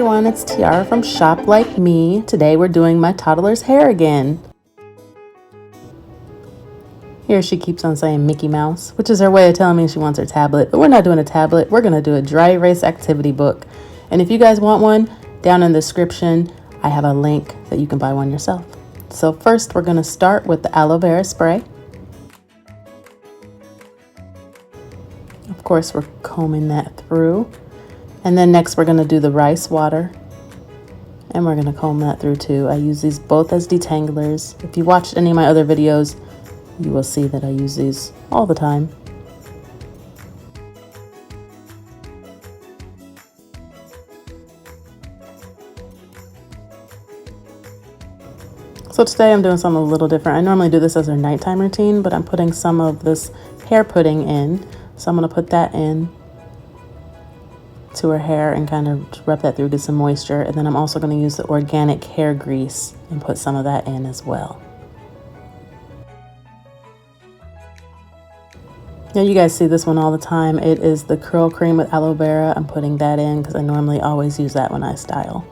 everyone, it's Tiara from Shop Like Me. Today we're doing my toddler's hair again. Here she keeps on saying Mickey Mouse, which is her way of telling me she wants her tablet, but we're not doing a tablet, we're gonna do a dry erase activity book. And if you guys want one, down in the description, I have a link that you can buy one yourself. So first we're gonna start with the Aloe Vera Spray. Of course, we're combing that through. And then next we're going to do the rice water, and we're going to comb that through too. I use these both as detanglers. If you watched any of my other videos, you will see that I use these all the time. So today I'm doing something a little different. I normally do this as a nighttime routine, but I'm putting some of this hair pudding in. So I'm going to put that in to her hair and kind of rub that through, get some moisture. And then I'm also going to use the organic hair grease and put some of that in as well. Now you guys see this one all the time. It is the curl cream with aloe vera. I'm putting that in because I normally always use that when I style.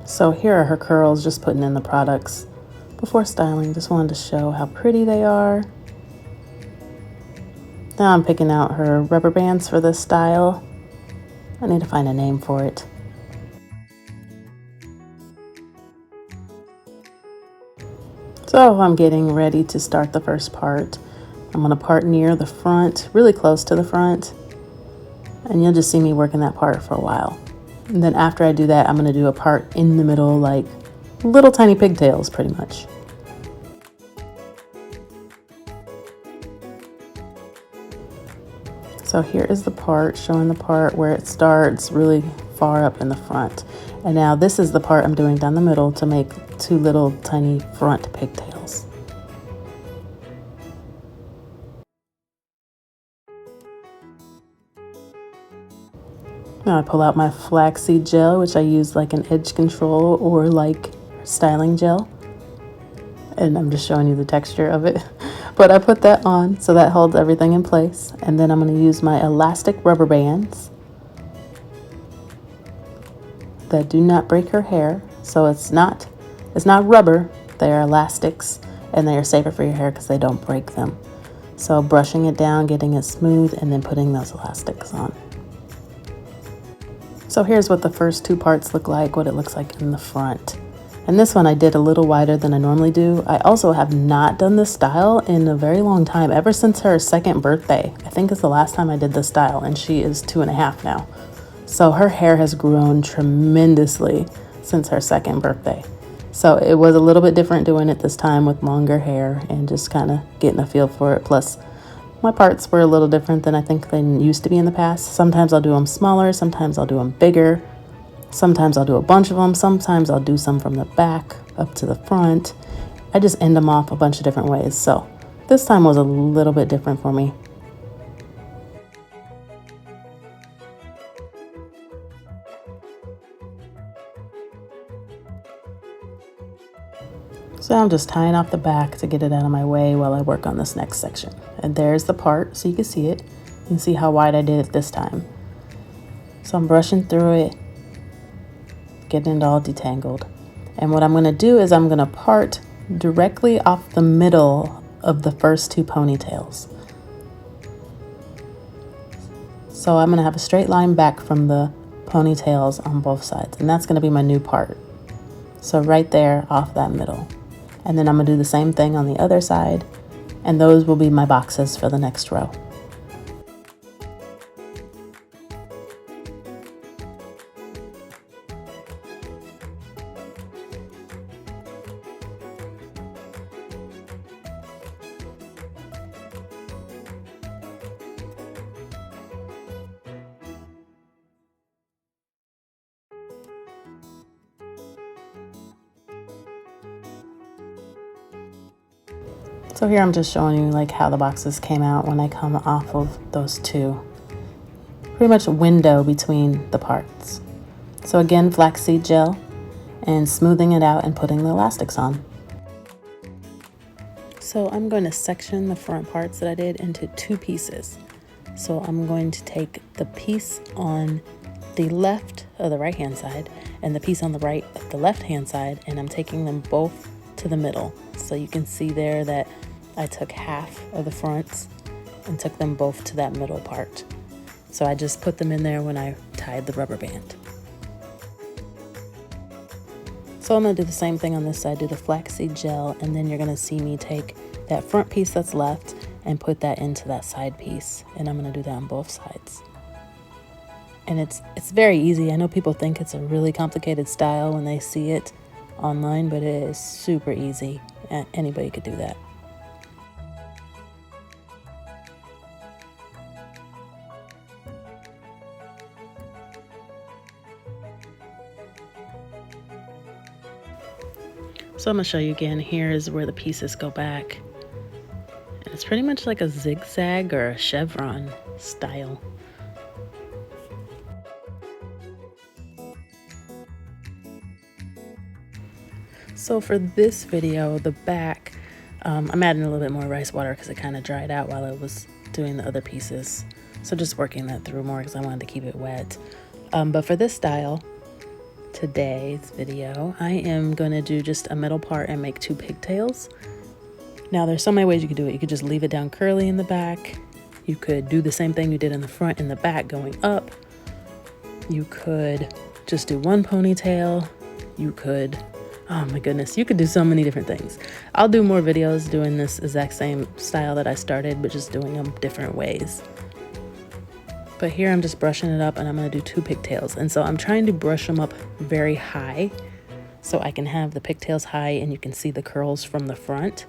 So here are her curls, just putting in the products before styling. Just wanted to show how pretty they are. Now I'm picking out her rubber bands for this style. I need to find a name for it. So I'm getting ready to start the first part. I'm going to part near the front, really close to the front. And you'll just see me working that part for a while. And then after I do that, I'm going to do a part in the middle, like little tiny pigtails, pretty much. So here is the part, showing the part where it starts really far up in the front. And now this is the part I'm doing down the middle to make two little tiny front pigtails. Now I pull out my flaxseed gel, which I use like an edge control or like styling gel. And I'm just showing you the texture of it. But I put that on so that holds everything in place. And then I'm going to use my elastic rubber bands that do not break her hair. So it's not rubber, they are elastics, and they are safer for your hair because they don't break them. So brushing it down, getting it smooth, and then putting those elastics on. So here's what the first two parts look like, what it looks like in the front. And this one I did a little wider than I normally do. I also have not done this style in a very long time, ever since her second birthday. I think it's the last time I did this style, and she is 2.5 now. So her hair has grown tremendously since her second birthday. So it was a little bit different doing it this time with longer hair and just kind of getting a feel for it. Plus, my parts were a little different than I think they used to be in the past. Sometimes I'll do them smaller, sometimes I'll do them bigger, sometimes I'll do a bunch of them, sometimes I'll do some from the back up to the front. I just end them off a bunch of different ways. So this time was a little bit different for me. So I'm just tying off the back to get it out of my way while I work on this next section. And there's the part, so you can see it. You can see how wide I did it this time. So I'm brushing through it, getting it all detangled. And what I'm going to do is I'm going to part directly off the middle of the first two ponytails. So I'm going to have a straight line back from the ponytails on both sides. And that's going to be my new part. So right there off that middle. And then I'm going to do the same thing on the other side, and those will be my boxes for the next row. So here I'm just showing you like how the boxes came out when I come off of those two. Pretty much a window between the parts. So again, flaxseed gel. and smoothing it out and putting the elastics on. So I'm going to section the front parts that I did into 2 pieces. So I'm going to take the piece on the left of the right hand side and the piece on the right of the left hand side, and I'm taking them both to the middle. So you can see there that I took half of the fronts and took them both to that middle part. So I just put them in there when I tied the rubber band. So I'm going to do the same thing on this side, do the flaxseed gel, and then you're going to see me take that front piece that's left and put that into that side piece. And I'm going to do that on both sides. And it's very easy. I know people think it's a really complicated style when they see it online, but it is super easy. Anybody could do that. So I'm going to show you again. Here is where the pieces go back. And it's pretty much like a zigzag or a chevron style. So for this video, the back, I'm adding a little bit more rice water because it kind of dried out while I was doing the other pieces. So just working that through more because I wanted to keep it wet. But for this style, today's video, I am going to do just a middle part and make 2 pigtails. Now there's so many ways you could do it. You could just leave it down curly in the back. You could do the same thing you did in the front and the back going up. You could just do 1 ponytail. You could, oh my goodness, you could do so many different things. I'll do more videos doing this exact same style that I started, but just doing them different ways. But here I'm just brushing it up and I'm going to do 2 pigtails. And so I'm trying to brush them up very high so I can have the pigtails high and you can see the curls from the front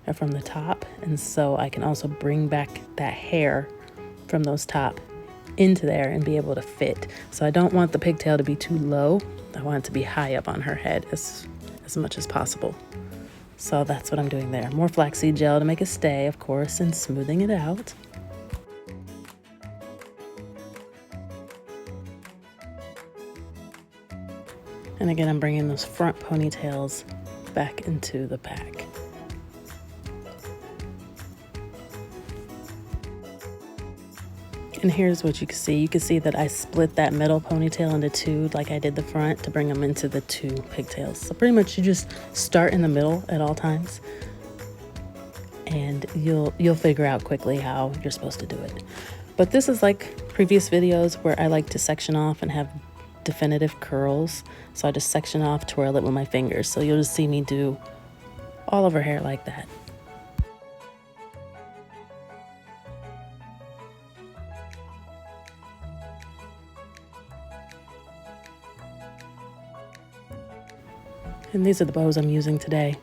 or from the top. And so I can also bring back that hair from those top into there and be able to fit. So I don't want the pigtail to be too low. I want it to be high up on her head as much as possible. So that's what I'm doing there. More flaxseed gel to make it stay, of course, and smoothing it out. And again, I'm bringing those front ponytails back into the back. And here's what you can see. You can see that I split that middle ponytail into 2 like I did the front to bring them into the 2 pigtails. So pretty much you just start in the middle at all times and you'll figure out quickly how you're supposed to do it. But this is like previous videos where I like to section off and have definitive curls. So I just section off, twirl it with my fingers. So you'll just see me do all of her hair like that. And these are the bows I'm using today.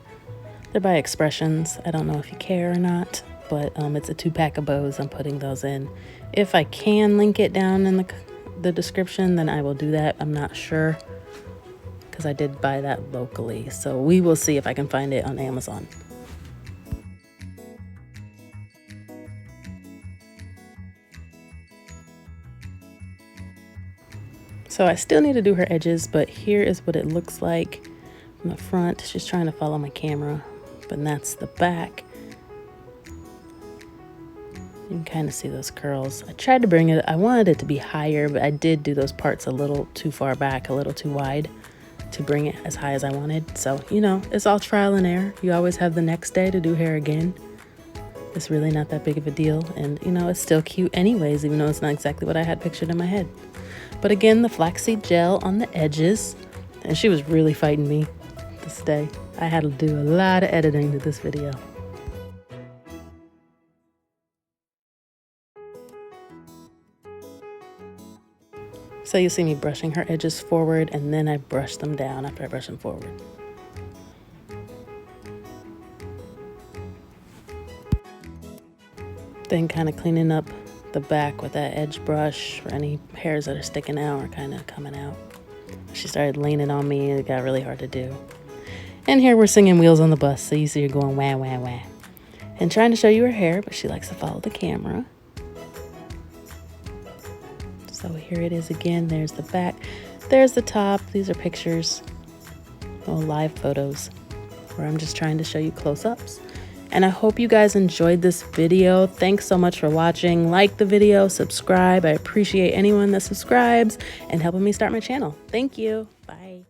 They're by Expressions. I don't know if you care or not, but it's a 2-pack of bows. I'm putting those in. If I can link it down in the description, then I will do that. I'm not sure because I did buy that locally. So we will see if I can find it on Amazon. So I still need to do her edges, but here is what it looks like from the front. She's trying to follow my camera, but that's the back. You can kind of see those curls. I tried to bring it, I wanted it to be higher, but I did do those parts a little too far back, a little too wide to bring it as high as I wanted. So, you know, it's all trial and error. You always have the next day to do hair again. It's really not that big of a deal. And, you know, it's still cute anyways, even though it's not exactly what I had pictured in my head. But again, the flaxseed gel on the edges. And she was really fighting me this day. I had to do a lot of editing to this video. So you see me brushing her edges forward, and then I brush them down after I brush them forward. Then kind of cleaning up the back with that edge brush for any hairs that are sticking out or kind of coming out. She started leaning on me, and it got really hard to do. And here we're singing Wheels on the Bus, so you see her going wah, wah, wah. And trying to show you her hair, but she likes to follow the camera. So here it is again. There's the back. There's the top. These are pictures. little live photos where I'm just trying to show you close-ups. And I hope you guys enjoyed this video. Thanks so much for watching. Like the video, subscribe. I appreciate anyone that subscribes and helping me start my channel. Thank you. Bye.